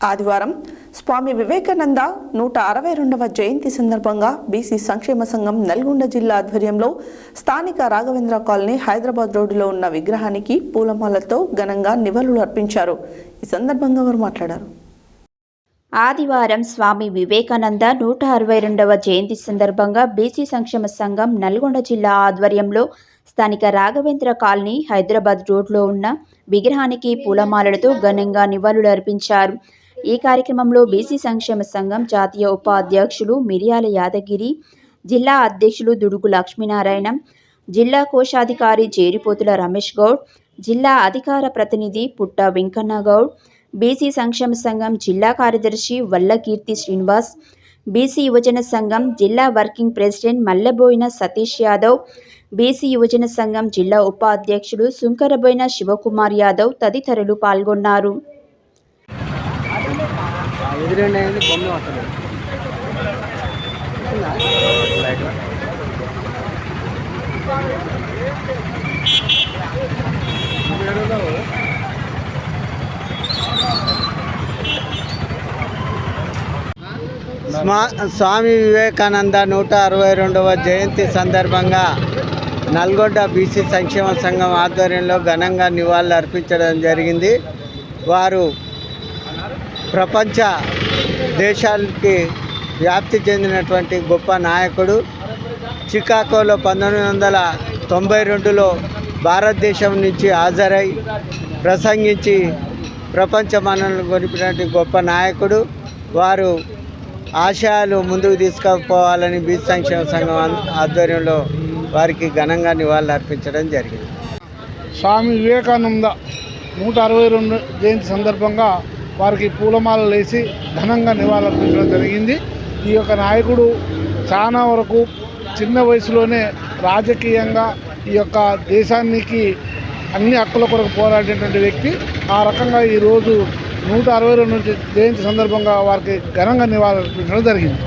ఆదివారం స్వామి వివేకానంద 162వ జయంతి సందర్భంగా బీసీ సంక్షేమ సంఘం నల్గొండ జిల్లా ఆధ్వర్యంలో స్థానిక రాఘవేంద్ర కాలనీ హైదరాబాద్ రోడ్డులో ఉన్న విగ్రహానికి పూలమాలతో ఘనంగా నివాళులు అర్పించారు. ఈ సందర్భంగా వారు మాట్లాడారు. ఆదివారం స్వామి వివేకానంద 162వ జయంతి సందర్భంగా బీసీ సంక్షేమ సంఘం నల్గొండ జిల్లా ఆధ్వర్యంలో స్థానిక రాఘవేంద్ర కాలనీ హైదరాబాద్ రోడ్లో ఉన్న విగ్రహానికి పూలమాలలతో ఘనంగా నివాళులు అర్పించారు. ఈ కార్యక్రమంలో బీసీ సంక్షేమ సంఘం జాతీయ ఉపాధ్యక్షులు మిర్యాల యాదగిరి, జిల్లా అధ్యక్షులు దుడుగు లక్ష్మీనారాయణ, జిల్లా కోశాధికారి జేరిపోతుల రమేష్ గౌడ్, జిల్లా అధికార ప్రతినిధి పుట్ట వెంకన్న గౌడ్, బీసీ సంక్షేమ సంఘం జిల్లా కార్యదర్శి వల్లకీర్తి శ్రీనివాస్, బీసీ యువజన సంఘం జిల్లా working president Malleboina Satish Yadav, BC యువజన సంఘం జిల్లా ఉపాధ్యక్షుడు సుంకరబోయిన శివకుమార్ యాదవ్ తదితరులు పాల్గొన్నారు. స్వామి వివేకానంద 162వ జయంతి సందర్భంగా నల్గొండ బీసీ సంక్షేమ సంఘం ఆధ్వర్యంలో ఘనంగా నివాళులు అర్పించడం జరిగింది. వారు ప్రపంచ దేశాలకి వ్యాప్తి చెందినటువంటి గొప్ప నాయకుడు. చికాగోలో 1992లో భారతదేశం నుంచి హాజరై ప్రసంగించి ప్రపంచ మన్ననలు కొనిపినటువంటి గొప్ప నాయకుడు. వారు ఆశయాలు ముందుకు తీసుకుపోవాలని బీసీ సంక్షేమ సంఘం ఆధ్వర్యంలో వారికి ఘనంగా నివాళులు అర్పించడం జరిగింది. స్వామి వివేకానంద 162 జయంతి సందర్భంగా వారికి పూలమాలలు వేసి ఘనంగా నివాళులు అర్పించడం జరిగింది. ఈ యొక్క నాయకుడు చాలా వరకు చిన్న వయసులోనే రాజకీయంగా ఈ యొక్క దేశానికి అన్ని హక్కుల కొరకు పోరాడేటువంటి వ్యక్తి. ఆ రకంగా ఈరోజు 162 జయంతి సందర్భంగా వారికి ఘనంగా నివాళులు అర్పించడం జరిగింది.